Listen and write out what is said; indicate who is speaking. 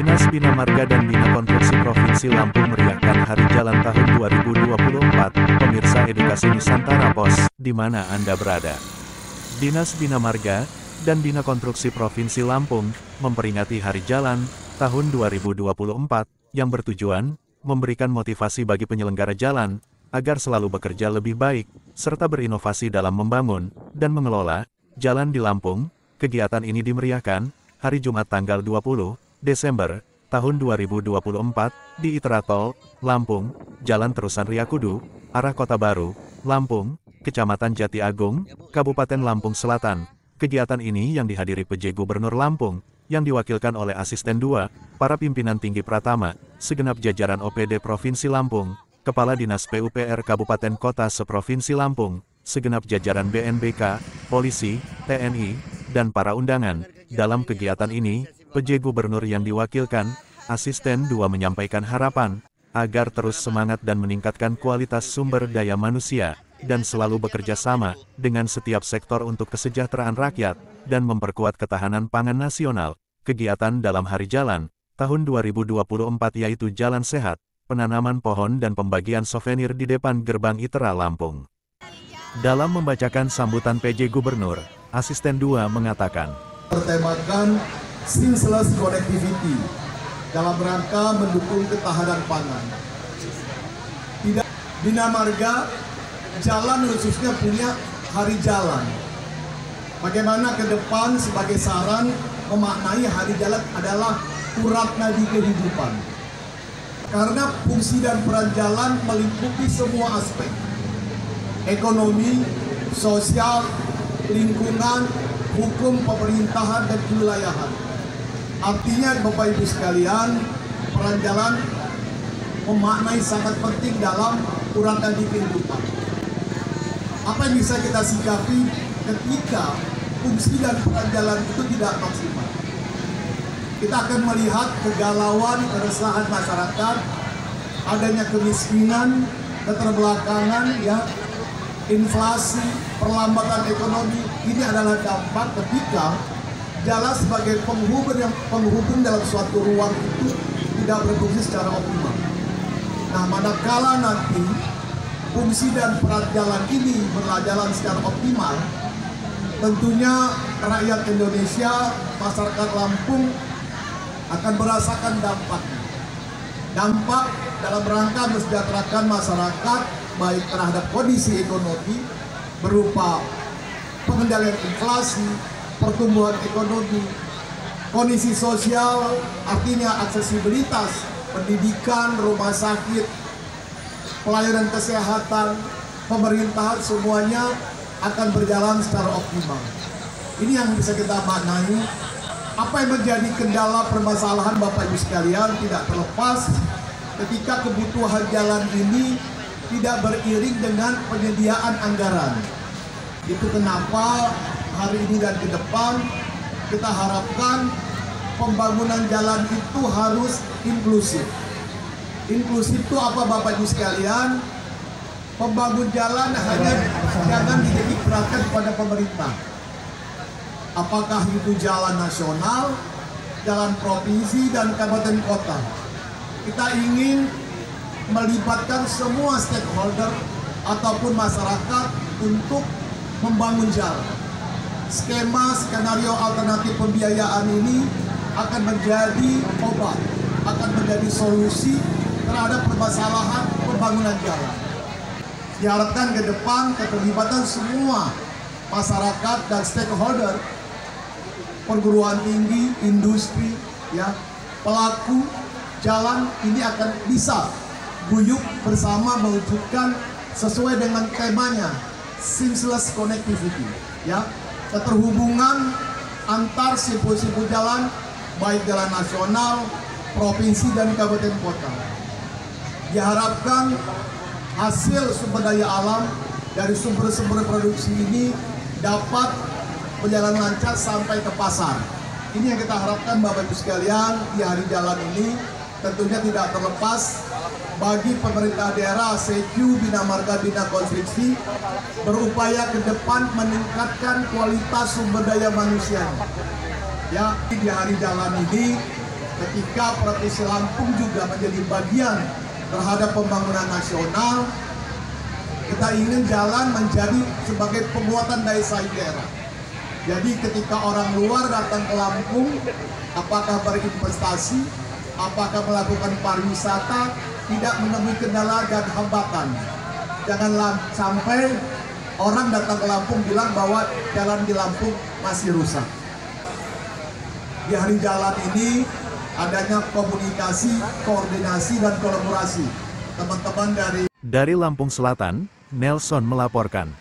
Speaker 1: Dinas Bina Marga dan Bina Konstruksi Provinsi Lampung meriahkan Hari Jalan tahun 2024. Pemirsa Edukasi Nusantara Pos, di mana Anda berada. Dinas Bina Marga dan Bina Konstruksi Provinsi Lampung memperingati Hari Jalan tahun 2024 yang bertujuan memberikan motivasi bagi penyelenggara jalan agar selalu bekerja lebih baik serta berinovasi dalam membangun dan mengelola jalan di Lampung. Kegiatan ini dimeriahkan hari Jumat tanggal 20 Desember tahun 2024 di ITERA Tol, Lampung, Jalan Terusan Riyakudu, arah Kota Baru, Lampung, Kecamatan Jati Agung, Kabupaten Lampung Selatan. Kegiatan ini yang dihadiri PJ Gubernur Lampung, yang diwakilkan oleh Asisten 2, para pimpinan tinggi Pratama, segenap jajaran OPD Provinsi Lampung, Kepala Dinas PUPR Kabupaten Kota seprovinsi Lampung, segenap jajaran BNBK, polisi, TNI, dan para undangan. Dalam kegiatan ini, PJ Gubernur yang diwakilkan, Asisten 2 menyampaikan harapan agar terus semangat dan meningkatkan kualitas sumber daya manusia, dan selalu bekerja sama dengan setiap sektor untuk kesejahteraan rakyat, dan memperkuat ketahanan pangan nasional. Kegiatan dalam Hari Jalan tahun 2024 yaitu Jalan Sehat, penanaman pohon dan pembagian souvenir di depan gerbang ITERA Lampung. Dalam membacakan sambutan PJ Gubernur, Asisten 2 mengatakan,
Speaker 2: bertemakan seamless connectivity dalam rangka mendukung ketahanan pangan. Tidak Bina Marga jalan khususnya punya Hari Jalan. Bagaimana ke depan sebagai saran memaknai Hari Jalan adalah urat nadi kehidupan. Karena fungsi dan peran jalan meliputi semua aspek. Ekonomi, sosial, lingkungan, hukum, pemerintahan, dan kewilayahan. Artinya Bapak Ibu sekalian, peran jalan memaknai sangat penting dalam urat nadi kehidupan. Apa yang bisa kita sikapi ketika fungsi dan peran jalan itu tidak maksimal? Kita akan melihat kegalauan, keresahan masyarakat, adanya kemiskinan, keterbelakangan, ya, inflasi, perlambatan ekonomi. Ini adalah dampak ketika jalan sebagai penghubung dalam suatu ruang itu tidak berfungsi secara optimal. Nah, manakala nanti fungsi dan peran jalan ini berjalan secara optimal, tentunya rakyat Indonesia, masyarakat Lampung akan merasakan dampaknya. Dampak dalam rangka mesejahterakan masyarakat, baik terhadap kondisi ekonomi, berupa pengendalian inflasi, pertumbuhan ekonomi, kondisi sosial, artinya aksesibilitas, pendidikan, rumah sakit, pelayanan kesehatan, pemerintahan, semuanya akan berjalan secara optimal. Ini yang bisa kita maknai. Apa yang menjadi kendala permasalahan Bapak Ibu sekalian tidak terlepas ketika kebutuhan jalan ini tidak beriring dengan penyediaan anggaran. Itu kenapa hari ini dan ke depan kita harapkan pembangunan jalan itu harus inklusif. Inklusif itu apa Bapak Ibu sekalian? Pembangun jalan hanya jangan dititik beratkan kepada pemerintah. Apakah itu jalan nasional, jalan provinsi, dan kabupaten kota. Kita ingin melibatkan semua stakeholder ataupun masyarakat untuk membangun jalan. Skema skenario alternatif pembiayaan ini akan menjadi obat, akan menjadi solusi terhadap permasalahan pembangunan jalan. Diharapkan ke depan keterlibatan semua masyarakat dan stakeholder, perguruan tinggi, industri, ya, pelaku jalan ini akan bisa guyup bersama mewujudkan sesuai dengan temanya seamless connectivity, ya, keterhubungan antar simpul-simpul jalan, baik jalan nasional, provinsi, dan kabupaten kota. Diharapkan hasil sumber daya alam dari sumber-sumber produksi ini dapat berjalan lancar sampai ke pasar. Ini yang kita harapkan Bapak Ibu sekalian di Hari Jalan ini. Tentunya tidak terlepas bagi pemerintah daerah, CQ, Bina Marga, Bina Konstruksi berupaya ke depan meningkatkan kualitas sumber daya manusia. Ya, di Hari Jalan ini ketika Provinsi Lampung juga menjadi bagian terhadap pembangunan nasional, kita ingin jalan menjadi sebagai penguatan daya saing daerah. Jadi ketika orang luar datang ke Lampung, apakah berinvestasi, apakah melakukan pariwisata, tidak menemui kendala dan hambatan. Jangan sampai orang datang ke Lampung bilang bahwa jalan di Lampung masih rusak. Di hari jalan ini adanya komunikasi, koordinasi, dan kolaborasi teman-teman dari
Speaker 1: Lampung Selatan, Nelson melaporkan.